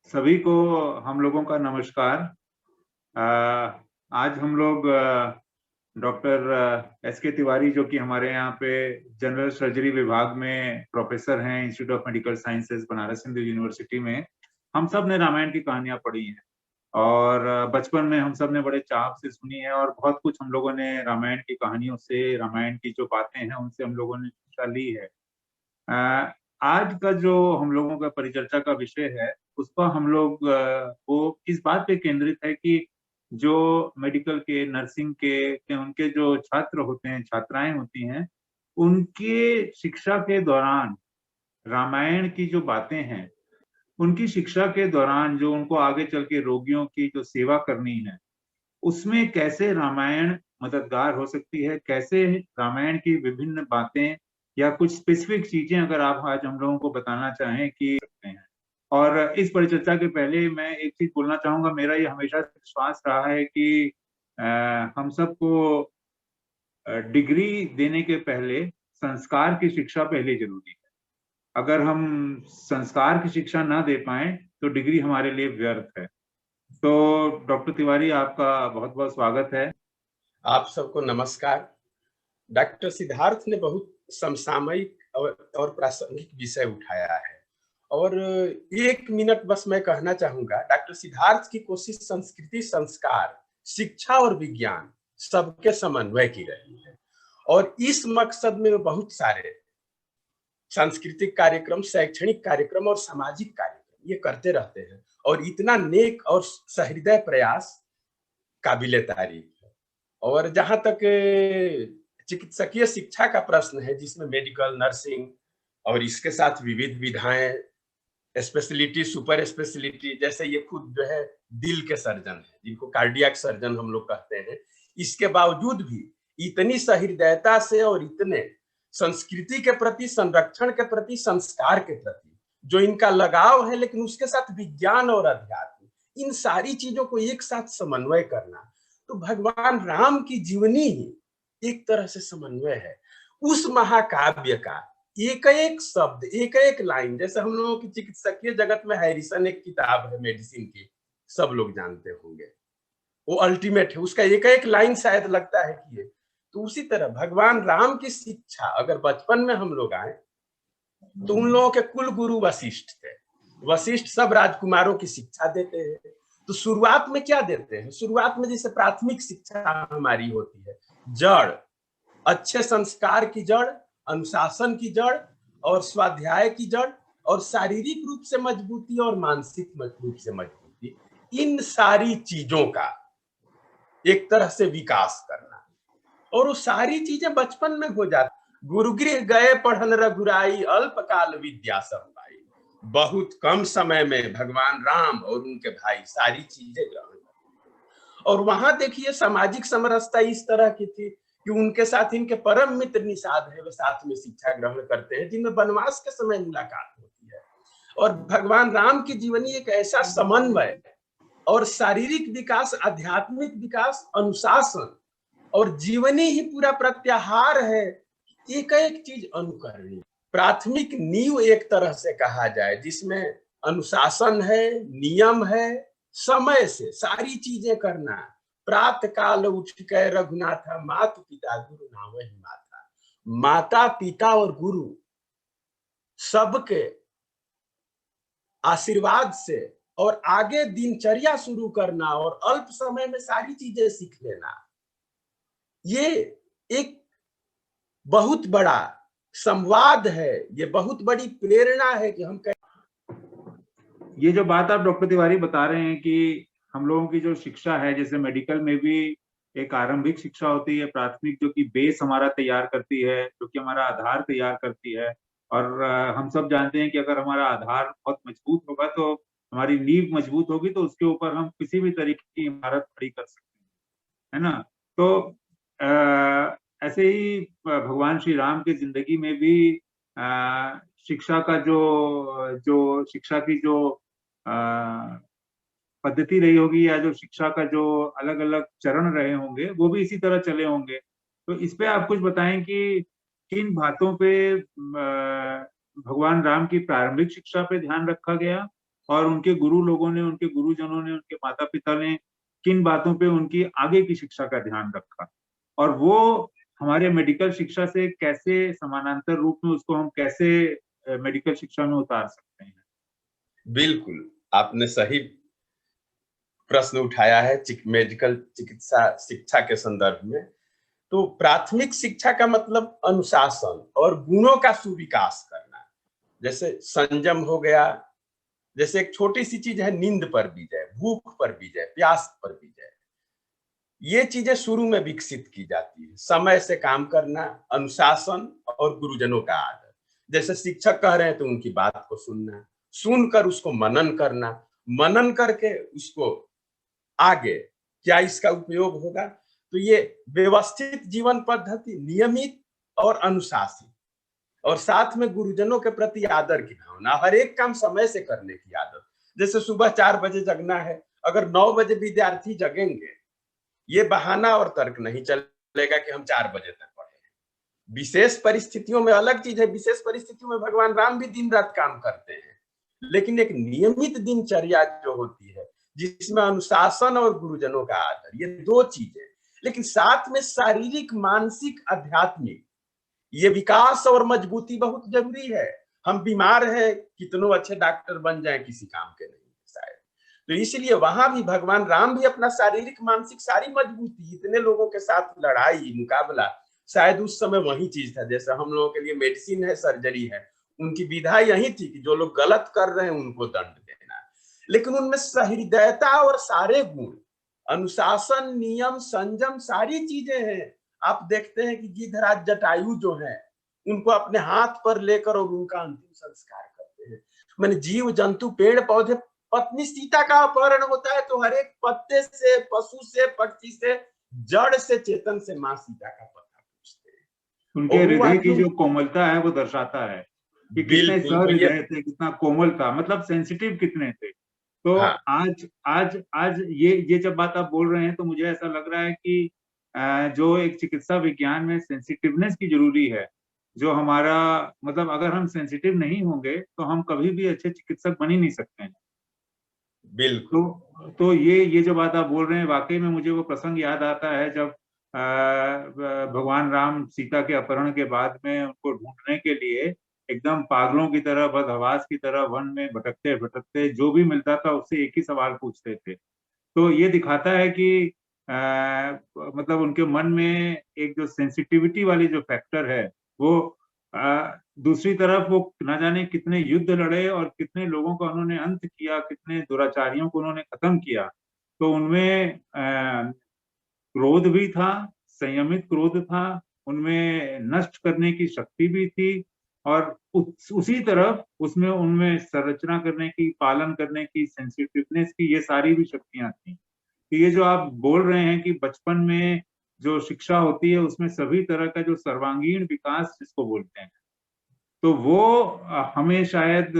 सभी को हम लोगों का नमस्कार। आज हम लोग डॉक्टर एस के तिवारी, जो कि हमारे यहाँ पे जनरल सर्जरी विभाग में प्रोफेसर हैं institute of medical sciences Banaras Hindu university में। हम सब ने रामायण की कहानियां पढ़ी हैं और बचपन में हम सब ने बड़े चाव से सुनी है और बहुत कुछ हम लोगों ने रामायण की कहानियों से, रामायण की जो बातें हैं उनसे हम लोगों ने शिक्षा ली है। आज का जो हम लोगों का परिचर्चा का विषय है उस पर हम लोग वो इस बात पे केंद्रित है कि जो मेडिकल के, नर्सिंग के उनके जो छात्र होते हैं, छात्राएं होती हैं, उनके शिक्षा के दौरान रामायण की जो बातें हैं, उनकी शिक्षा के दौरान जो उनको आगे चल के रोगियों की जो सेवा करनी है, उसमें कैसे रामायण मददगार हो सकती है, कैसे रामायण की विभिन्न बातें या कुछ स्पेसिफिक चीजें अगर आप आज हम लोगों को बताना चाहें कि सकते हैं। और इस परिचर्चा के पहले मैं एक चीज बोलना चाहूंगा। मेरा ये हमेशा विश्वास रहा है कि हम सबको डिग्री देने के पहले संस्कार की शिक्षा पहले जरूरी है। अगर हम संस्कार की शिक्षा ना दे पाए तो डिग्री हमारे लिए व्यर्थ है। तो डॉक्टर तिवारी, आपका बहुत बहुत स्वागत है। आप सबको नमस्कार। डॉक्टर सिद्धार्थ ने बहुत समसामयिक और प्रासंगिक विषय उठाया है और 1 मिनट बस मैं कहना चाहूंगा। डॉक्टर सिद्धार्थ की कोशिश संस्कृति, संस्कार, शिक्षा और विज्ञान सबके समन्वय की रही है और इस मकसद में वो बहुत सारे सांस्कृतिक कार्यक्रम, शैक्षणिक कार्यक्रम और सामाजिक कार्यक्रम ये करते रहते हैं और इतना नेक और सहृदय प्रयास काबिले तारीफ है। और जहां तक चिकित्सकीय शिक्षा का प्रश्न है, जिसमें मेडिकल, नर्सिंग और इसके साथ विविध विधाएं, स्पेशलिटी, सुपर स्पेशलिटी, जैसे ये खुद जो है दिल के सर्जन है, जिनको कार्डियक सर्जन हम लोग कहते हैं, इसके बावजूद भी इतनी सहृदयता से और इतने संस्कृति के प्रति, संरक्षण के प्रति, संस्कार के प्रति जो इनका लगाव है, लेकिन उसके साथ विज्ञान और अध्यात्म, इन सारी चीजों को एक साथ समन्वय करना, तो भगवान राम की जीवनी ही एक तरह से समन्वय है। उस महाकाव्य का एक एक शब्द, एक एक लाइन, जैसे हम लोगों की चिकित्सकीय जगत में हैरिसन एक किताब है मेडिसिन की, सब लोग जानते होंगे, वो अल्टीमेट है, उसका एक एक लाइन शायद लगता है कि ये, तो उसी तरह भगवान राम की शिक्षा अगर बचपन में हम लोग आए तो उन लोगों के कुल गुरु वशिष्ठ थे। वशिष्ठ सब राजकुमारों की शिक्षा देते हैं। तो शुरुआत में क्या देते हैं? शुरुआत में जैसे प्राथमिक शिक्षा हमारी होती है, जड़, अच्छे संस्कार की जड़, अनुशासन की जड़ और स्वाध्याय की जड़ और शारीरिक रूप से मजबूती और मानसिक रूप से मजबूती, इन सारी चीजों का एक तरह से विकास करना, और वो सारी चीजें बचपन में हो जाती। गुरुगृह गए पढ़न रघुराई, अल्पकाल विद्या सब पाई। बहुत कम समय में भगवान राम और उनके भाई सारी चीजें ग्रहण करते। और वहां देखिए सामाजिक समरसता इस तरह की थी कि उनके साथ इनके परम मित्र निषाद है, वे साथ में शिक्षा ग्रहण करते हैं, जिनमें वनवास के समय मुलाकात होती है। और भगवान राम की जीवनी एक ऐसा समन्वय और शारीरिक विकास, आध्यात्मिक विकास, अनुशासन और जीवनी ही पूरा प्रत्याहार है। एक एक चीज अनुकरणीय, प्राथमिक नींव एक तरह से कहा जाए, जिसमें अनुशासन है, नियम है, समय से सारी चीजें करना। प्रातः काल उठ के रघुनाथा, माता पिता गुरु नावहि माता। माता पिता और गुरु सबके आशीर्वाद से और आगे दिनचर्या शुरू करना और अल्प समय में सारी चीजें सीख लेना, ये एक बहुत बड़ा संवाद है, ये बहुत बड़ी प्रेरणा है कि हम ये जो बात आप डॉक्टर तिवारी बता रहे हैं कि हम लोगों की जो शिक्षा है, जैसे मेडिकल में भी एक आरंभिक शिक्षा होती है, प्राथमिक, जो कि बेस हमारा तैयार करती है, जो कि हमारा आधार तैयार करती है। और हम सब जानते हैं कि अगर हमारा आधार बहुत मजबूत होगा तो हमारी नींव मजबूत होगी, तो उसके ऊपर हम किसी भी तरीके की इमारत खड़ी कर सकते हैं, है ना। तो ऐसे ही भगवान श्री राम की जिंदगी में भी शिक्षा का जो जो शिक्षा की जो पद्धति रही होगी, या जो शिक्षा का जो अलग अलग चरण रहे होंगे, वो भी इसी तरह चले होंगे। तो इस पे आप कुछ बताएं कि किन बातों पे भगवान राम की प्रारंभिक शिक्षा पे ध्यान रखा गया और उनके गुरु लोगों ने, उनके गुरुजनों ने, उनके माता पिता ने किन बातों पे उनकी आगे की शिक्षा का ध्यान रखा, और वो हमारे मेडिकल शिक्षा से कैसे समानांतर रूप में उसको हम कैसे मेडिकल शिक्षा में उतार सकते हैं। बिल्कुल, आपने सही प्रश्न उठाया है मेडिकल चिकित्सा शिक्षा के संदर्भ में। तो प्राथमिक शिक्षा का मतलब अनुशासन और गुणों का सुविकास करना, जैसे संयम हो गया, जैसे एक छोटी सी चीज है नींद पर विजय, भूख पर विजय, प्यास पर विजय, ये चीजें शुरू में विकसित की जाती है। समय से काम करना, अनुशासन और गुरुजनों का आदर। जैसे शिक्षक कह रहे हैं तो उनकी बात को सुनना, सुनकर उसको मनन करना, मनन करके उसको आगे क्या इसका उपयोग होगा। तो ये व्यवस्थित जीवन पद्धति, नियमित और अनुशासित, और साथ में गुरुजनों के प्रति आदर की भावना, हर एक काम समय से करने की आदत। जैसे सुबह 4 बजे जगना है, अगर 9 बजे विद्यार्थी जगेंगे, ये बहाना और तर्क नहीं चलेगा कि हम 4 बजे तक पढ़े। विशेष परिस्थितियों में अलग चीज है, विशेष परिस्थितियों में भगवान राम भी दिन रात काम करते हैं, लेकिन एक नियमित दिनचर्या जो होती है जिसमें अनुशासन और गुरुजनों का आदर, ये 2 चीजें, लेकिन साथ में शारीरिक, मानसिक, आध्यात्मिक ये विकास और मजबूती बहुत जरूरी है। हम बीमार हैं, कितनों अच्छे डॉक्टर बन जाएं, किसी काम के नहीं शायद। तो इसलिए वहां भी भगवान राम भी अपना शारीरिक, मानसिक सारी मजबूती, इतने लोगों के साथ लड़ाई, मुकाबला, शायद उस समय वही चीज था। जैसे हम लोगों के लिए मेडिसिन है, सर्जरी है, उनकी विधा यही थी कि जो लोग गलत कर रहे हैं उनको दंड देना, लेकिन उनमें सहृदयता और सारे गुण, अनुशासन, नियम, संयम, सारी चीजें हैं। आप देखते हैं कि गिद्धराज जटायु जो है, उनको अपने हाथ पर लेकर और उनका अंतिम संस्कार करते हैं। मैंने जीव जंतु, पेड़ पौधे, पत्नी सीता का अपहरण होता है तो हर एक पत्ते से, पशु से, पक्षी से, जड़ से, चेतन से माँ सीता का पता पूछते हैं। उनके हृदय की जो कोमलता है वो दर्शाता है कि कितने बिल्कुल। तो सहृदय थे, कितना कोमल था, मतलब सेंसिटिव कितने थे। तो हाँ, आज आज आज ये जब बात आप बोल रहे हैं तो मुझे ऐसा लग रहा है कि जो एक चिकित्सा विज्ञान में सेंसिटिवनेस की जरूरी है, जो हमारा मतलब अगर हम सेंसिटिव नहीं होंगे तो हम कभी भी अच्छे चिकित्सक बन ही नहीं सकते हैं। बिल्कुल। तो ये जो बात आप बोल रहे हैं, वाकई में मुझे वो प्रसंग याद आता है जब भगवान राम सीता के अपहरण के बाद में उनको ढूंढने के लिए एकदम पागलों की तरह, बदहवास की तरह वन में भटकते भटकते जो भी मिलता था उससे एक ही सवाल पूछते थे। तो ये दिखाता है कि मतलब उनके मन में एक जो सेंसिटिविटी वाली जो फैक्टर है वो, दूसरी तरफ वो न जाने कितने युद्ध लड़े और कितने लोगों का उन्होंने अंत किया, कितने दुराचारियों को उन्होंने खत्म किया। तो उनमें क्रोध भी था, संयमित क्रोध था, उनमें नष्ट करने की शक्ति भी थी, और उसी तरफ उसमें उनमें संरचना करने की, पालन करने की, सेंसिटिवनेस की, ये सारी भी शक्तियां थी। तो ये जो आप बोल रहे हैं कि बचपन में जो शिक्षा होती है उसमें सभी तरह का जो सर्वांगीण विकास जिसको बोलते हैं, तो वो हमें शायद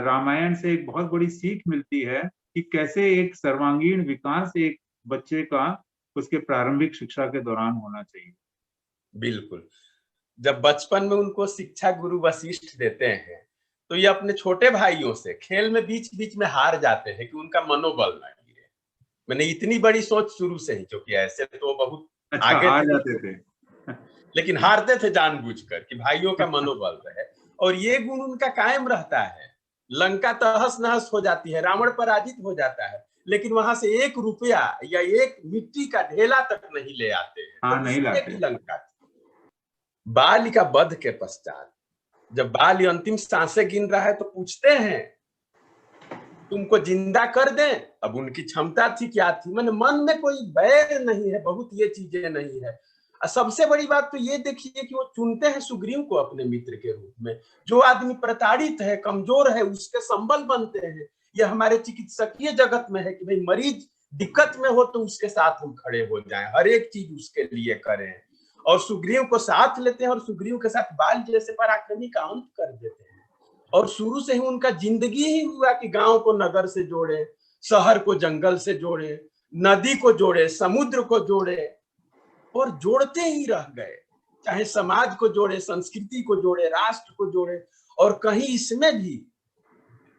रामायण से एक बहुत बड़ी सीख मिलती है कि कैसे एक सर्वांगीण विकास एक बच्चे का उसके प्रारंभिक शिक्षा के दौरान होना चाहिए। बिल्कुल। जब बचपन में उनको शिक्षा गुरु वशिष्ठ देते हैं तो ये अपने छोटे भाइयों से खेल में बीच बीच में हार जाते हैं कि उनका मनोबल न गिरे। मैंने इतनी बड़ी सोच शुरू से ही, क्योंकि ऐसे तो बहुत अच्छा, आगे हार थे, जाते थे। लेकिन हारते थे जानबूझकर कि भाइयों का मनोबल रहे, और ये गुण उनका कायम रहता है। लंका तहस नहस हो जाती है, रावण पराजित हो जाता है, लेकिन वहां से 1 रुपया या 1 मिट्टी का ढेला तक नहीं ले आते हैं। हाँ, तो नहीं सोने लाते। की लंका थी। बाली का वध के पश्चात जब बाली अंतिम सांसें गिन रहा है तो पूछते हैं तुमको जिंदा कर दें। अब उनकी क्षमता थी क्या थी, मैंने मन में कोई बैर नहीं है, बहुत ये चीजें नहीं है। सबसे बड़ी बात तो ये देखिए कि वो चुनते हैं सुग्रीव को अपने मित्र के रूप में। जो आदमी प्रताड़ित है, कमजोर है, उसके संबल बनते हैं। ये हमारे चिकित्सकीय जगत में है कि भाई मरीज दिक्कत में हो तो उसके साथ हम खड़े हो जाएं, हर एक चीज उसके लिए करें, और सुग्रीव को साथ लेते हैं और सुग्रीव के साथ बाल जैसे पराक्रमी का अंत कर देते हैं। और शुरू से ही उनका जिंदगी ही हुआ कि गांव को नगर से जोड़े, शहर को जंगल से जोड़े, नदी को जोड़े, समुद्र को जोड़े, और जोड़ते ही रह गए। चाहे समाज को जोड़े, संस्कृति को जोड़े, राष्ट्र को जोड़े। और कहीं इसमें भी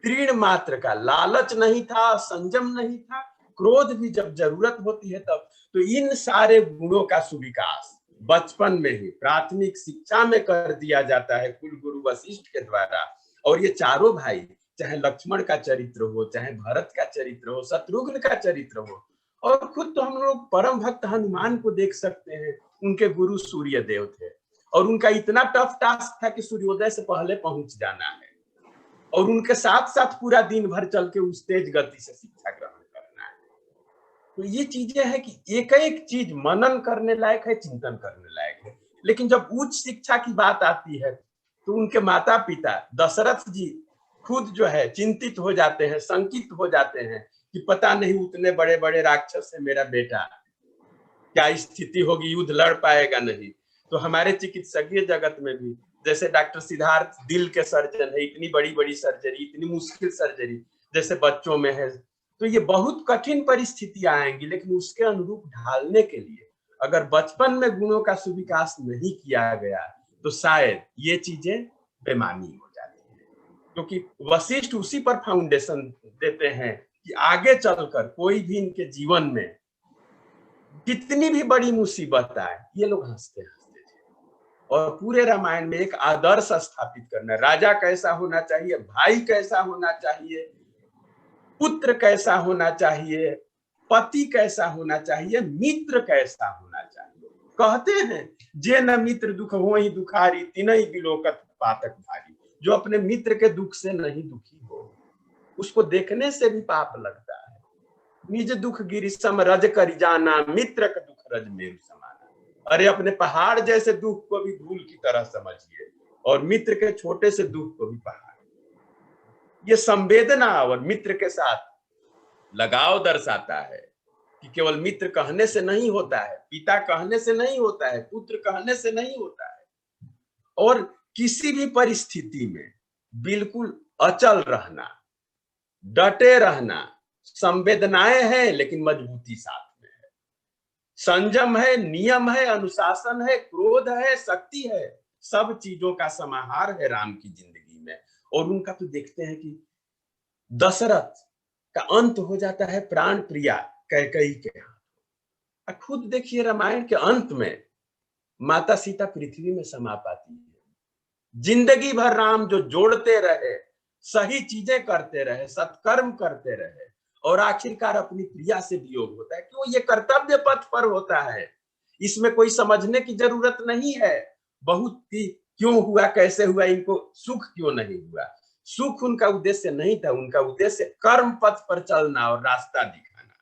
तीर्ण मात्र का लालच नहीं था, संयम नहीं था, क्रोध भी जब जरूरत होती है तब। तो इन सारे गुणों का सुविकास बचपन में ही प्राथमिक शिक्षा में कर दिया जाता है कुल गुरु वशिष्ठ के द्वारा। और ये चारों भाई, चाहे लक्ष्मण का चरित्र हो, चाहे भरत का चरित्र हो, शत्रुघ्न का चरित्र हो, और खुद तो हम लोग परम भक्त हनुमान को देख सकते हैं, उनके गुरु सूर्य देव थे और उनका इतना टफ टास्क था कि सूर्योदय से पहले पहुंच जाना है और उनके साथ साथ पूरा दिन भर चल के उस तेज गति से शिक्षा ग्रहण करना है। तो ये चीजें हैं कि एक एक चीज मनन करने लायक है, चिंतन करने लायक है। लेकिन जब उच्च शिक्षा की बात आती है तो उनके माता पिता दशरथ जी खुद जो है चिंतित हो जाते हैं, शंकित हो जाते हैं कि पता नहीं उतने बड़े बड़े राक्षस से मेरा बेटा क्या स्थिति होगी, युद्ध लड़ पाएगा नहीं। तो हमारे चिकित्सकीय जगत में भी जैसे डॉक्टर सिद्धार्थ दिल के सर्जन है, इतनी बड़ी बड़ी सर्जरी, इतनी मुश्किल सर्जरी जैसे बच्चों में है, तो ये बहुत कठिन परिस्थितियां आएंगी। लेकिन उसके अनुरूप ढालने के लिए अगर बचपन में गुणों का सुविकास नहीं किया गया तो शायद ये चीजें बेमानी हो जाती है। क्योंकि वशिष्ठ उसी पर फाउंडेशन देते हैं कि आगे चलकर कोई भी इनके जीवन में कितनी भी बड़ी मुसीबत आए, ये लोग हंसते हंसते थे। और पूरे रामायण में एक आदर्श स्थापित करना, राजा कैसा होना चाहिए, भाई कैसा होना चाहिए, पुत्र कैसा होना चाहिए, पति कैसा होना चाहिए, मित्र कैसा होना चाहिए। कहते हैं जे न मित्र दुख होहि दुखारी, तिनहि बिलोकत पातक भारी। जो अपने मित्र के दुख से नहीं दुखी हो, उसको देखने से भी पाप लगता है। निज दुख गिरिसम रज करि जाना, मित्र का दुख रज मेरु समाना। अरे अपने पहाड़ जैसे दुख को भी धूल की तरह समझिए और मित्र के छोटे से दुख को भी पहाड़। ये संवेदना और मित्र के साथ लगाव दर्शाता है कि केवल मित्र कहने से नहीं होता है, पिता कहने से नहीं होता है, पुत्र कहने से नहीं होता है। और किसी भी परिस्थिति में बिल्कुल अचल रहना, डटे रहना, संवेदनाएं हैं लेकिन मजबूती साथ में है, संयम है, नियम है, अनुशासन है, क्रोध है, शक्ति है, सब चीजों का समाहार है राम की जिंदगी में। और उनका तो देखते हैं कि दशरथ का अंत हो जाता है प्राण प्रिया कैकेयी के हाथ। खुद देखिए रामायण के अंत में माता सीता पृथ्वी में समा पाती है। जिंदगी भर राम जो जोड़ते रहे, सही चीजें करते रहे, सत्कर्म करते रहे और आखिरकार अपनी प्रिया से वियोग होता है। क्यों? ये कर्तव्य पथ पर होता है, इसमें कोई समझने की जरूरत नहीं है बहुत ही क्यों हुआ, कैसे हुआ, इनको सुख क्यों नहीं हुआ। सुख उनका उद्देश्य नहीं था, उनका उद्देश्य कर्म पथ पर चलना और रास्ता दिखाना।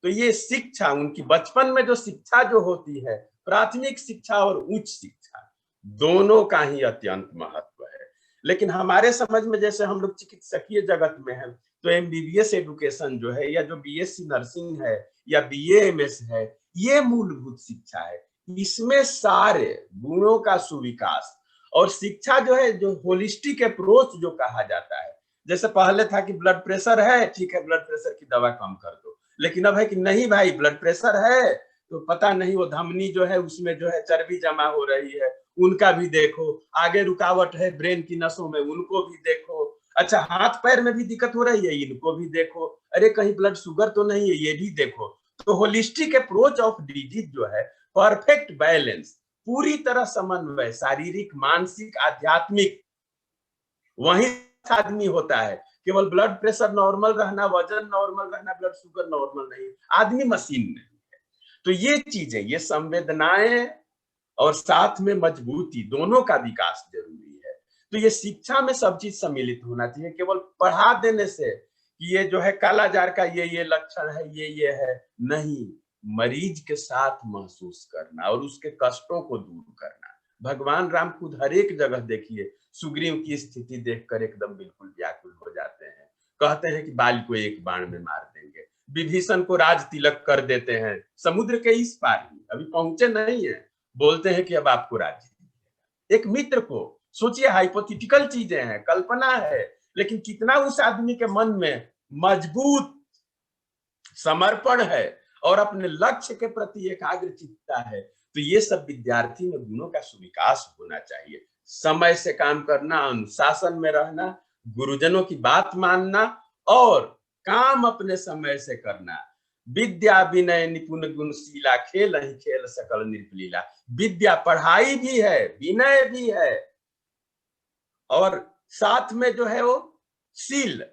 तो ये शिक्षा उनकी बचपन में जो शिक्षा जो होती है, प्राथमिक शिक्षा और उच्च शिक्षा, दोनों का ही अत्यंत महत्व है। लेकिन हमारे समझ में जैसे हम लोग चिकित्सकीय जगत में हैं तो एमबीबीएस एडुकेशन जो है या जो बीएससी नर्सिंग है या बीएएमएस है, ये मूलभूत शिक्षा है। इसमें सारे गुणों का सुविकास और शिक्षा जो है, जो होलिस्टिक अप्रोच जो कहा जाता है, जैसे पहले था कि ब्लड प्रेशर है, ठीक है ब्लड प्रेशर की दवा कम कर दो, लेकिन अब है कि नहीं भाई ब्लड प्रेशर है तो पता नहीं वो धमनी जो है उसमें जो है चर्बी जमा हो रही है, उनका भी देखो, आगे रुकावट है ब्रेन की नसों में, उनको भी देखो, अच्छा हाथ पैर में भी दिक्कत हो रही है, इनको भी देखो, अरे कहीं ब्लड शुगर तो नहीं है, ये भी देखो। तो होलिस्टिक अप्रोच ऑफ डिजीज जो है, परफेक्ट बैलेंस, पूरी तरह समन्वय, शारीरिक, मानसिक, आध्यात्मिक, वही आदमी होता है। केवल ब्लड प्रेशर नॉर्मल रहना, वजन नॉर्मल रहना, ब्लड शुगर नॉर्मल नहीं, आदमी मशीन नहीं है। तो ये चीजें, ये संवेदनाएं और साथ में मजबूती, दोनों का विकास जरूरी है। तो ये शिक्षा में सब चीज सम्मिलित होना चाहिए। केवल पढ़ा देने से कि ये जो है कालाजार का ये लक्षण है, ये है, नहीं, मरीज के साथ महसूस करना और उसके कष्टों को दूर करना। भगवान राम खुद हर एक जगह देखिए सुग्रीव की स्थिति देखकर एकदम बिल्कुल व्याकुल हो जाते हैं, कहते हैं कि बाली को एक बाण में मार देंगे, विभीषण को राज तिलक कर देते हैं, समुद्र के इस पार ही, अभी पहुंचे नहीं है, बोलते हैं कि अब आपको राज्य। एक मित्र को सोचिए, हाइपोथेटिकल चीजें हैं, कल्पना है, लेकिन कितना उस आदमी के मन में मजबूत समर्पण है और अपने लक्ष्य के प्रति एकाग्र चित्ता है। तो ये सब विद्यार्थी में गुणों का सुविकास होना चाहिए। समय से काम करना, अनुशासन में रहना, गुरुजनों की बात मानना और काम अपने समय से करना। विद्या विनय निपुण गुणशीला, खेल ही खेल सकल नृपलीला। विद्या पढ़ाई भी है, विनय भी है, और साथ में जो है वो शील,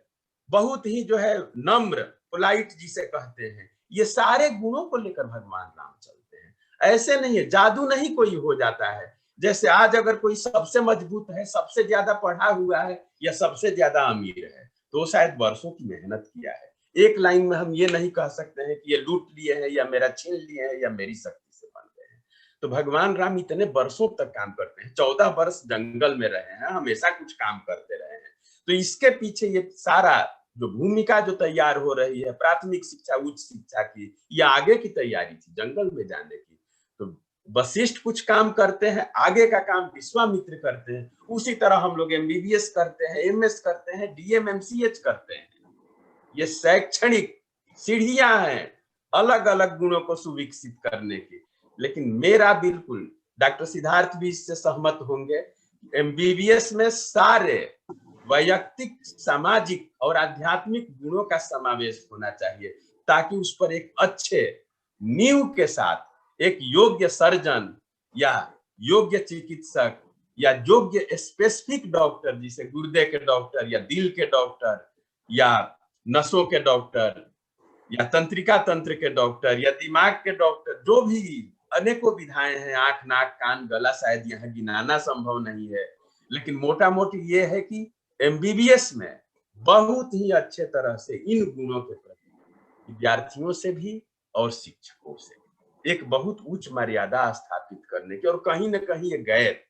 बहुत ही जो है नम्र, पोलाइट जिसे कहते हैं, ये सारे गुणों को लेकर भगवान राम चलते हैं। ऐसे नहीं है, जादू नहीं कोई हो जाता है। जैसे आज अगर कोई सबसे मजबूत है, सबसे ज्यादा पढ़ा हुआ है या सबसे ज्यादा अमीर है, तो शायद वर्षों की मेहनत किया है। एक लाइन में हम ये नहीं कह सकते हैं कि ये लूट लिए हैं या मेरा छीन लिए हैं या मेरी शक्ति से बन गए हैं। तो भगवान राम इतने वर्षों तक काम करते हैं, 14 वर्ष जंगल में रहे हैं, हमेशा कुछ काम करते रहे हैं। तो इसके पीछे ये सारा जो भूमिका जो तैयार हो रही है, प्राथमिक शिक्षा, उच्च शिक्षा की, या आगे की तैयारी थी जंगल में जाने की, तो वशिष्ठ कुछ काम करते हैं, आगे का काम विश्वामित्र करते हैं। उसी तरह हम लोग एमबीबीएस करते हैं, एमएस करते हैं, डीएम एमसीएच करते हैं। ये शैक्षणिक सीढ़ियां हैं अलग अलग गुणों को सुविकसित करने की। लेकिन मेरा बिल्कुल, डॉक्टर सिद्धार्थ भी इससे सहमत होंगे, एमबीबीएस में सारे वैयक्तिक, सामाजिक और आध्यात्मिक गुणों का समावेश होना चाहिए, ताकि उस पर एक अच्छे नींव के साथ एक योग्य सर्जन या योग्य चिकित्सक या योग्य स्पेसिफिक डॉक्टर, जिसे गुर्दे के डॉक्टर या दिल के डॉक्टर या नसों के डॉक्टर या तंत्रिका तंत्र के डॉक्टर या दिमाग के डॉक्टर, जो भी अनेकों विधाएं हैं, आंख नाक कान गला, शायद यहाँ गिनाना संभव नहीं है। लेकिन मोटा मोटी ये है कि एमबीबीएस में बहुत ही अच्छे तरह से इन गुणों के प्रति विद्यार्थियों से भी और शिक्षकों से एक बहुत उच्च मर्यादा स्थापित करने की, और कहीं ना कहीं ये गैर,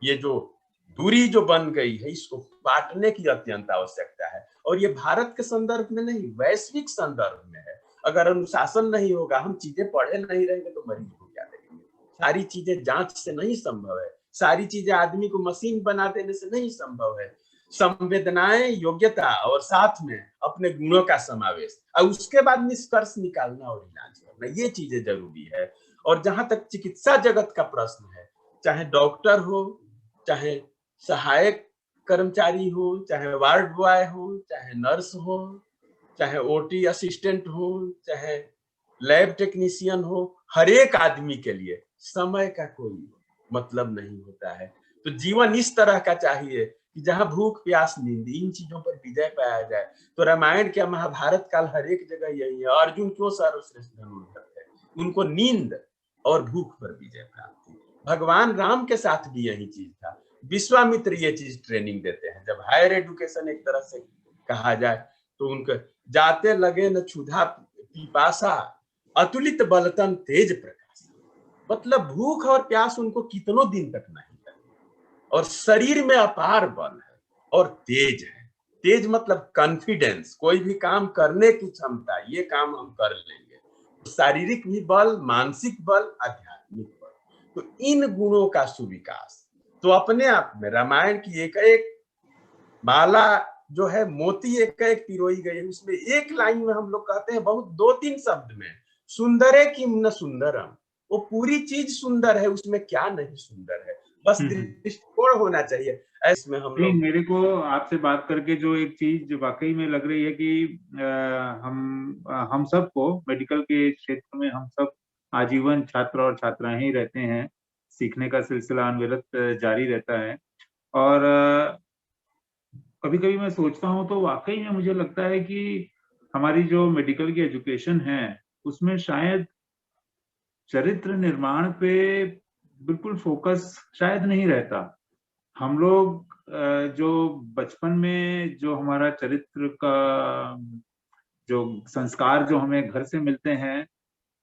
ये जो दूरी जो बन गई है, इसको पाटने की अत्यंत आवश्यकता है। और ये भारत के संदर्भ में नहीं, वैश्विक संदर्भ में है। अगर अनुशासन नहीं होगा, हम चीजें पढ़े नहीं रहेंगे तो मरीज को क्या देंगे। सारी चीजें जांच से नहीं संभव है, सारी चीजें आदमी को मशीन बना देने से नहीं संभव है। संवेदनाएं, योग्यता और साथ में अपने गुणों का समावेश, और उसके बाद निष्कर्ष निकालना और इलाज करना, ये चीजें जरूरी है। और जहां तक चिकित्सा जगत का प्रश्न है, चाहे डॉक्टर हो, चाहे सहायक कर्मचारी हो, चाहे वार्ड बॉय हो, चाहे नर्स हो, चाहे ओटी असिस्टेंट हो, चाहे लैब टेक्नीशियन हो, हर एक आदमी के लिए समय का कोई मतलब नहीं होता है। तो जीवन इस तरह का चाहिए कि जहां भूख प्यास नींद, इन चीजों पर विजय पाया जाए। तो रामायण क्या महाभारत काल हर एक जगह यही है। अर्जुन क्यों सर्वश्रेष्ठ धनुर्धर थे? उनको नींद और भूख पर विजय प्राप्त थी। भगवान राम के साथ भी यही चीज था। विश्वामित्र ये चीज ट्रेनिंग देते हैं। जब हायर एजुकेशन एक तरह से कहा जाए, तो उनके जाते लगे न क्षुधा पिपासा, अतुलित बलतन तेज प्रकाश। मतलब भूख और प्यास उनको कितनों दिन तक नहीं लगी, और शरीर में अपार बल है और तेज है। तेज मतलब कॉन्फिडेंस, कोई भी काम करने की क्षमता, ये काम हम कर लेंगे। शारीरिक भी बल, मानसिक बल, आध्यात्मिक बल, तो इन गुणों का सुविकास तो अपने आप में रामायण की एक एक माला जो है, मोती एक एक पिरोई गई है। उसमें एक लाइन में हम लोग कहते हैं, बहुत 2-3 शब्द में, सुंदरे किम न सुंदरम। वो पूरी चीज सुंदर है, उसमें क्या नहीं सुंदर है, बस दृष्टिकोण होना चाहिए। ऐसे में हम नहीं, लोग, मेरे को आपसे बात करके जो एक चीज वाकई में लग रही है कि हम सबको मेडिकल के क्षेत्र में हम सब आजीवन छात्र और छात्राएं ही रहते हैं। सीखने का सिलसिला अनवरत जारी रहता है। और कभी कभी मैं सोचता हूँ तो वाकई में मुझे लगता है कि हमारी जो मेडिकल की एजुकेशन है, उसमें शायद चरित्र निर्माण पे बिल्कुल फोकस शायद नहीं रहता। हम लोग जो बचपन में जो हमारा चरित्र का जो संस्कार जो हमें घर से मिलते हैं,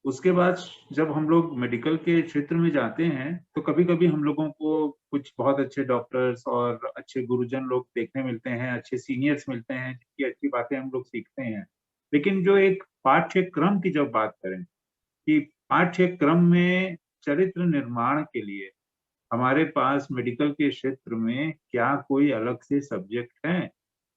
उसके बाद जब हम लोग मेडिकल के क्षेत्र में जाते हैं तो कभी कभी हम लोगों को कुछ बहुत अच्छे डॉक्टर्स और अच्छे गुरुजन लोग देखने मिलते हैं, अच्छे सीनियर्स मिलते हैं, जिनकी अच्छी बातें हम लोग सीखते हैं। लेकिन जो एक पाठ्यक्रम की जब बात करें कि पाठ्यक्रम में चरित्र निर्माण के लिए हमारे पास मेडिकल के क्षेत्र में क्या कोई अलग से सब्जेक्ट है,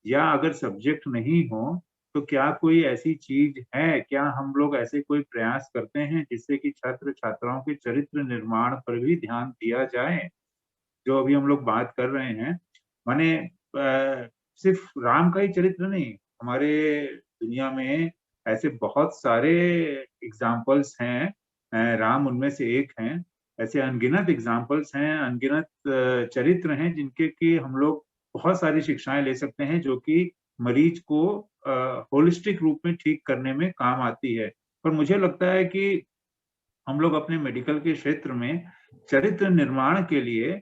या अगर सब्जेक्ट नहीं हो तो क्या कोई ऐसी चीज है, क्या हम लोग ऐसे कोई प्रयास करते हैं जिससे कि छात्र छात्राओं के चरित्र निर्माण पर भी ध्यान दिया जाए, जो अभी हम लोग बात कर रहे हैं। माने सिर्फ राम का ही चरित्र नहीं, हमारे दुनिया में ऐसे बहुत सारे एग्जाम्पल्स हैं, राम उनमें से एक हैं। ऐसे अनगिनत एग्जाम्पल्स हैं, अनगिनत चरित्र हैं जिनके कि हम लोग बहुत सारी शिक्षाएं ले सकते हैं, जो कि मरीज को होलिस्टिक रूप में ठीक करने में काम आती है। पर मुझे लगता है कि हम लोग अपने मेडिकल के क्षेत्र में चरित्र निर्माण के लिए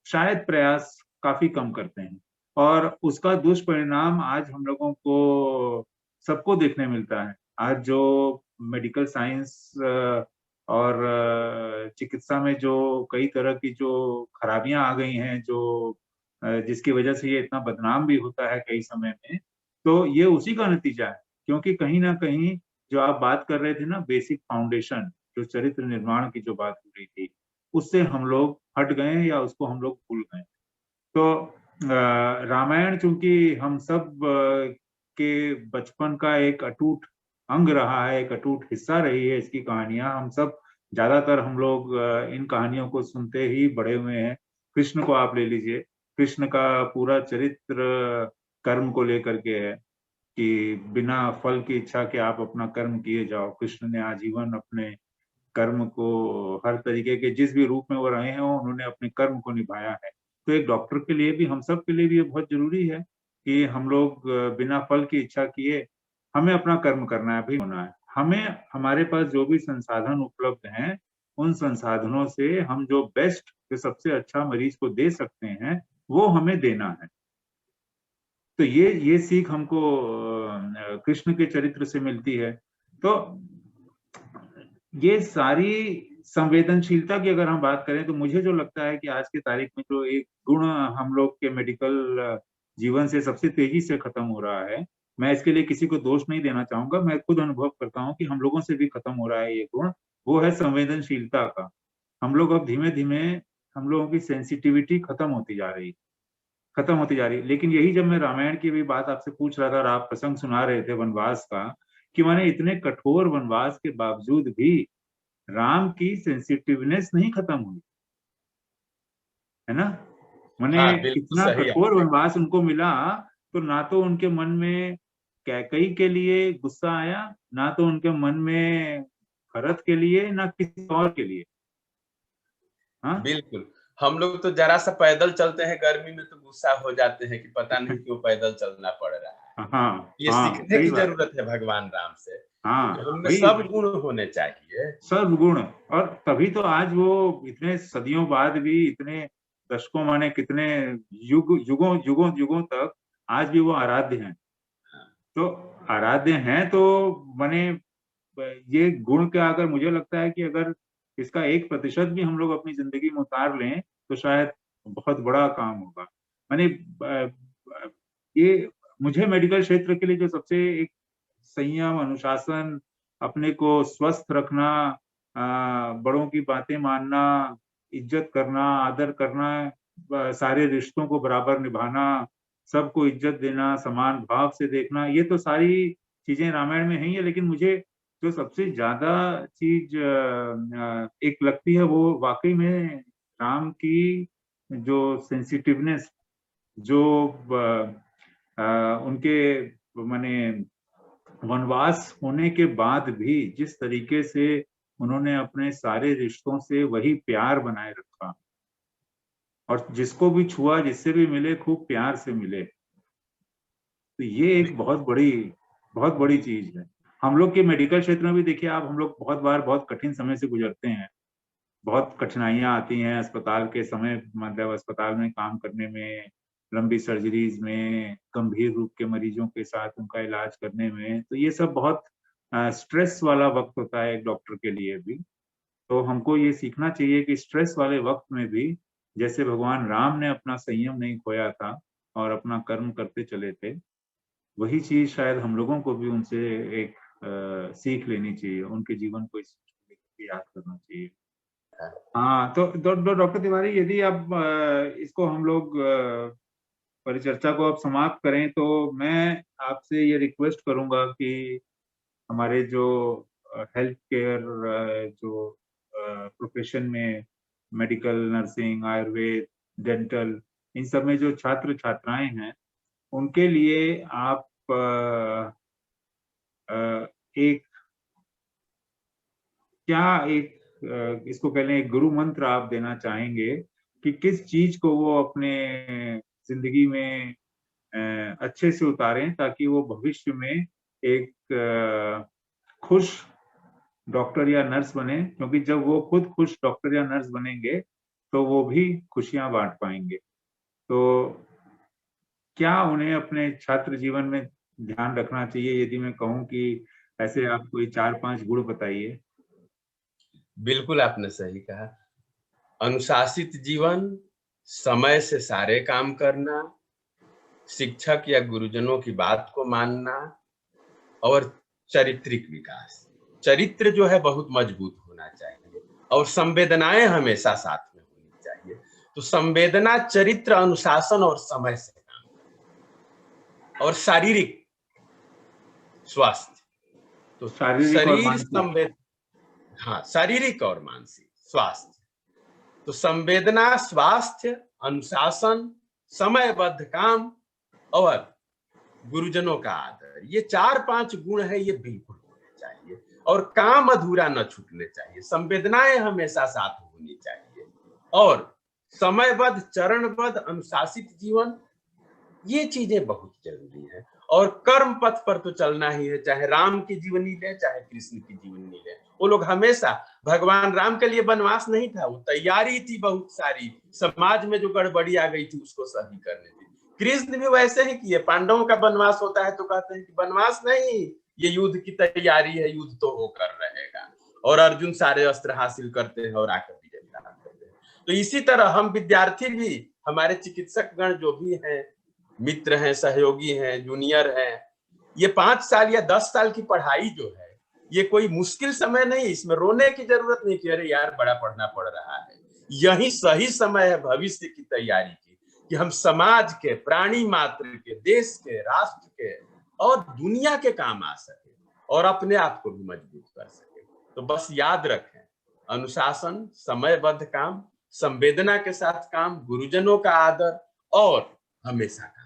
शायद प्रयास काफी कम करते हैं, और उसका दुष्परिणाम आज हम लोगों को सबको देखने मिलता है। आज जो मेडिकल साइंस और चिकित्सा में जो कई तरह की जो खराबियां आ गई हैं, जो जिसकी वजह से ये इतना बदनाम भी होता है कई समय में, तो ये उसी का नतीजा है। क्योंकि कहीं ना कहीं जो आप बात कर रहे थे ना, बेसिक फाउंडेशन, जो चरित्र निर्माण की जो बात हो रही थी, उससे हम लोग हट गए या उसको हम लोग भूल गए। तो रामायण चूंकि हम सब के बचपन का एक अटूट अंग रहा है, एक अटूट हिस्सा रही है इसकी कहानियां, हम सब ज्यादातर हम लोग इन कहानियों को सुनते ही बड़े हुए हैं। कृष्ण को आप ले लीजिए, कृष्ण का पूरा चरित्र कर्म को लेकर के है कि बिना फल की इच्छा के आप अपना कर्म किए जाओ। कृष्ण ने आजीवन अपने कर्म को, हर तरीके के जिस भी रूप में वो रहे हैं, उन्होंने अपने कर्म को निभाया है। तो एक डॉक्टर के लिए भी, हम सब के लिए भी ये बहुत जरूरी है कि हम लोग बिना फल की इच्छा किए हमें अपना कर्म करना है, भी होना है। हमें हमारे पास जो भी संसाधन उपलब्ध हैं, उन संसाधनों से हम जो बेस्ट, जो सबसे अच्छा मरीज को दे सकते हैं, वो हमें देना है। तो ये सीख हमको कृष्ण के चरित्र से मिलती है। तो ये सारी संवेदनशीलता की अगर हम बात करें, तो मुझे जो लगता है कि आज की तारीख में जो एक गुण हम लोग के मेडिकल जीवन से सबसे तेजी से खत्म हो रहा है, मैं इसके लिए किसी को दोष नहीं देना चाहूंगा, मैं खुद अनुभव करता हूँ कि हम लोगों से भी खत्म हो रहा है ये गुण, वो है संवेदनशीलता का। हम लोग अब धीमे धीमे, हम लोगों की सेंसिटिविटी खत्म होती जा रही, खत्म होती जा रही। लेकिन यही जब मैं रामायण की भी बात आपसे पूछ रहा था और आप प्रसंग सुना रहे थे वनवास का, कि मैंने इतने कठोर वनवास के बावजूद भी राम की सेंसिटिवनेस नहीं खत्म हुई, है ना। मैंने हाँ, बिल्कुल इतना सही कठोर आपने कहा। वनवास उनको मिला, तो ना तो उनके मन में कैकई के लिए गुस्सा आया, ना तो उनके मन में भरत के लिए, ना किसी और के लिए। हाँ बिल्कुल, हम लोग तो ज़रा-सा पैदल चलते हैं गर्मी में तो गुस्सा हो जाते हैं कि पता नहीं क्यों पैदल चलना पड़ रहा है। हाँ ये हाँ, सीखने सही की बात है। ज़रूरत है भगवान राम से, कि हाँ हम में भाई, सब गुण होने चाहिए। सर्वगुण। और तभी तो आज वो इतने सदियों बाद भी, इतने दशकों माने कितने युगों युगों युगों तक आज भी वो आराध्य हैं। तो आराध्य हैं, तो माने ये गुण का, अगर मुझे लगता है कि अगर इसका 1% भी हम लोग अपनी जिंदगी में उतार लें, तो शायद बहुत बड़ा काम होगा। माने ये, मुझे मेडिकल क्षेत्र के लिए जो सबसे एक संयम, अनुशासन, अपने को स्वस्थ रखना, बड़ों की बातें मानना, इज्जत करना, आदर करना, सारे रिश्तों को बराबर निभाना, सबको इज्जत देना, समान भाव से देखना, ये तो सारी चीजें रामायण में है ही है। लेकिन मुझे जो सबसे ज्यादा चीज एक लगती है, वो वाकई में राम की जो सेंसिटिवनेस, जो उनके माने वनवास होने के बाद भी जिस तरीके से उन्होंने अपने सारे रिश्तों से वही प्यार बनाए रखा, और जिसको भी छुआ, जिससे भी मिले, खूब प्यार से मिले। तो ये एक बहुत बड़ी चीज है। हम लोग के मेडिकल क्षेत्र में भी देखिए आप, हम लोग बहुत बार बहुत कठिन समय से गुजरते हैं, बहुत कठिनाइयां आती हैं अस्पताल के समय, मतलब अस्पताल में काम करने में, लंबी सर्जरीज में, गंभीर रूप के मरीजों के साथ उनका इलाज करने में। तो ये सब बहुत स्ट्रेस वाला वक्त होता है एक डॉक्टर के लिए भी। तो हमको ये सीखना चाहिए कि स्ट्रेस वाले वक्त में भी, जैसे भगवान राम ने अपना संयम नहीं खोया था और अपना कर्म करते चले थे, वही चीज शायद हम लोगों को भी उनसे एक सीख लेनी चाहिए, उनके जीवन को इस याद करना चाहिए। हाँ, तो डॉक्टर तिवारी, यदि अब इसको हम लोग परिचर्चा को अब समाप्त करें, तो मैं आपसे ये रिक्वेस्ट करूंगा कि हमारे जो हेल्थ केयर जो प्रोफेशन में, मेडिकल, नर्सिंग, आयुर्वेद, डेंटल, इन सब में जो छात्र छात्राएं हैं उनके लिए आप एक क्या एक इसको कह लें एक गुरु मंत्र आप देना चाहेंगे कि किस चीज को वो अपने जिंदगी में अच्छे से उतारें ताकि वो भविष्य में एक खुश डॉक्टर या नर्स बने, क्योंकि जब वो खुद खुश डॉक्टर या नर्स बनेंगे तो वो भी खुशियां बांट पाएंगे। तो क्या उन्हें अपने छात्र जीवन में ध्यान रखना चाहिए, यदि मैं कहूँ कि ऐसे आप कोई 4-5 गुण बताइए। बिल्कुल आपने सही कहा। अनुशासित जीवन, समय से सारे काम करना, शिक्षक या गुरुजनों की बात को मानना और चारित्रिक विकास। चरित्र जो है बहुत मजबूत होना चाहिए और संवेदनाएं हमेशा साथ में होनी चाहिए। तो संवेदना, चरित्र, अनुशासन और समय से काम और शारीरिक स्वास्थ्य। तो शारीरिक और शरीर मानसिक। हाँ, शारीरिक और मानसिक स्वास्थ्य। तो संवेदना, स्वास्थ्य, अनुशासन, समयबद्ध काम और गुरुजनों का आदर, ये 4-5 गुण है, ये बिल्कुल होने चाहिए। और काम अधूरा न छूटने चाहिए, संवेदनाएं हमेशा साथ होनी चाहिए और समयबद्ध, चरणबद्ध, अनुशासित जीवन, ये चीजें बहुत जरूरी है। और कर्म पथ पर तो चलना ही है, चाहे राम की जीवनी ले चाहे कृष्ण की जीवनी ले। वो लोग हमेशा, भगवान राम के लिए वनवास नहीं था, वो तैयारी थी बहुत सारी, समाज में जो गड़बड़ी आ गई थी उसको सही करने की। कृष्ण भी वैसे ही किए, पांडवों का वनवास होता है तो कहते हैं कि वनवास नहीं, ये युद्ध की तैयारी है, युद्ध तो होकर रहेगा। और अर्जुन सारे अस्त्र हासिल करते हैं और आकर विजय प्राप्त करते हैं। तो इसी तरह हम विद्यार्थी भी, हमारे चिकित्सक गण जो भी हैं, मित्र हैं, सहयोगी हैं, जूनियर हैं, ये 5 साल या 10 साल की पढ़ाई जो है, ये कोई मुश्किल समय नहीं, इसमें रोने की जरूरत नहीं कि अरे यार बड़ा पढ़ना पड़ रहा है। यही सही समय है भविष्य की तैयारी की, कि हम समाज के, प्राणी मात्र के, देश के, राष्ट्र के और दुनिया के काम आ सके और अपने आप को भी मजबूत कर सके। तो बस याद रखें, अनुशासन, समयबद्ध काम, संवेदना के साथ काम, गुरुजनों का आदर और हमेशा काम,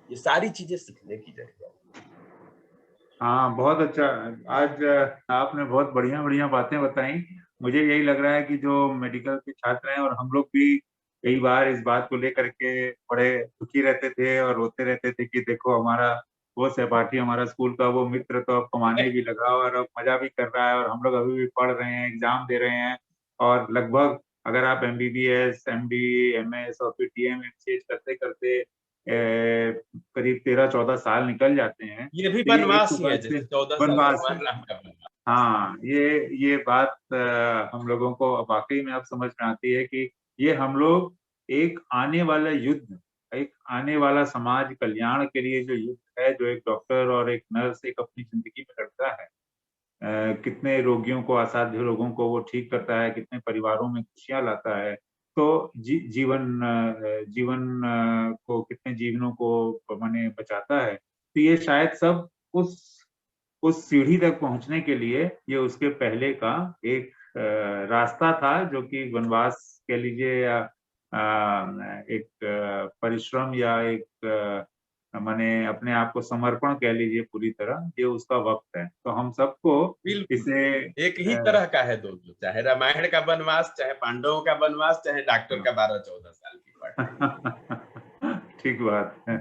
ये सारी चीजें सीखने की जरूरत है। हाँ, बहुत अच्छा। आज आपने बहुत बढ़िया बढ़िया बातें बताई। मुझे यही लग रहा है कि जो मेडिकल के छात्र हैं और हम लोग भी कई बार इस बात को लेकर के बड़े दुखी रहते थे और रोते रहते थे कि देखो हमारा वो सहपाठी, हमारा स्कूल का वो मित्र तो अब कमाने भी लगा और अब मजा भी कर रहा है और हम लोग अभी भी पढ़ रहे हैं, एग्जाम दे रहे हैं। और लगभग अगर आप MBBS, MD, MS और फिर DM MCH करते करते करीब 13-14 साल निकल जाते हैं, ये भी तो ये एक वनवास ही प्रकार है, से जैसे 14 साल वनवास है। भगवान राम का वनवास। हाँ, ये बात हम लोगों को वाकई में अब समझ में आती है कि ये हम लोग एक आने वाला युद्ध, एक आने वाला समाज कल्याण के लिए जो युद्ध है, जो एक डॉक्टर और एक नर्स एक अपनी जिंदगी में लड़ता है, कितने रोगियों को, असाध्य रोगों को वो ठीक करता है, कितने परिवारों में खुशियां लाता है। तो जीवन को, कितने जीवनों को माने बचाता है। तो ये शायद सब उस सीढ़ी तक पहुंचने के लिए ये उसके पहले का एक रास्ता था, जो कि वनवास कह लीजिए या एक परिश्रम या एक माने अपने आप को समर्पण कह लीजिए पूरी तरह, ये उसका वक्त है। तो हम सबको बिल्कुल इसे एक ही तरह का है दोनों, चाहे रामायण का वनवास, चाहे पांडवों का वनवास, चाहे डॉक्टर का 12-14 साल की पढ़ाई। ठीक बात है।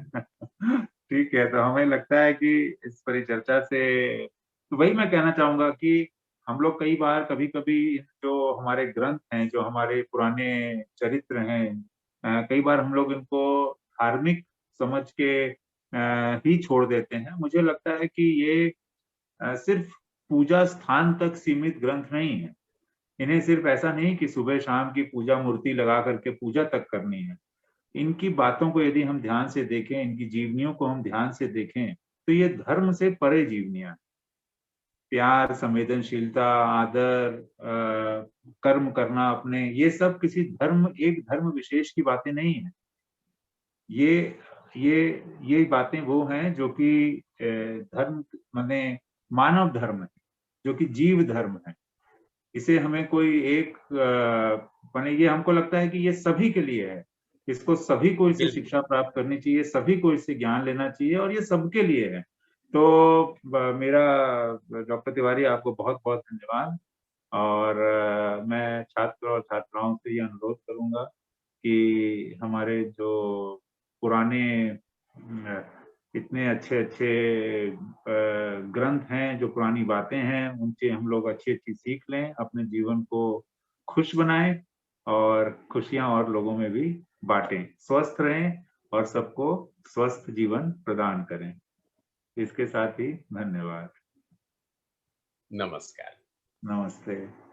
ठीक है, तो हमें लगता है कि इस परिचर्चा से, तो वही मैं कहना चाहूंगा कि हम लोग कई बार, कभी कभी जो हमारे ग्रंथ हैं, जो हमारे पुराने चरित्र हैं, कई बार हम लोग इनको धार्मिक समझ के ही छोड़ देते हैं। मुझे लगता है कि ये सिर्फ पूजा स्थान तक सीमित ग्रंथ नहीं है। इन्हें सिर्फ ऐसा नहीं कि सुबह शाम की पूजा मूर्ति लगा करके पूजा तक करनी है। इनकी बातों को यदि हम ध्यान से देखें, इनकी जीवनियों को हम ध्यान से देखें, तो ये धर्म से परे जीवनियां, प्यार, संवेदनशीलता, आदर, कर्म करना अपने, ये सब किसी एक धर्म विशेष की बातें नहीं है। ये ये ये बातें वो हैं जो कि धर्म माने मानव धर्म है, जो कि जीव धर्म है। इसे हमें कोई एक माने, ये हमको लगता है कि ये सभी के लिए है, इसको सभी को इससे बिल्कुल। शिक्षा प्राप्त करनी चाहिए, सभी को इससे ज्ञान लेना चाहिए और ये सबके लिए है। तो मेरा डॉक्टर तिवारी आपको बहुत बहुत धन्यवाद। और मैं छात्र और छात्राओं से ये अनुरोध करूंगा कि हमारे जो पुराने इतने अच्छे अच्छे ग्रंथ हैं, जो पुरानी बातें हैं, उनसे हम लोग अच्छी अच्छी सीख लें, अपने जीवन को खुश बनाएं और खुशियां और लोगों में भी बांटें, स्वस्थ रहें और सबको स्वस्थ जीवन प्रदान करें। इसके साथ ही धन्यवाद। नमस्कार। नमस्ते।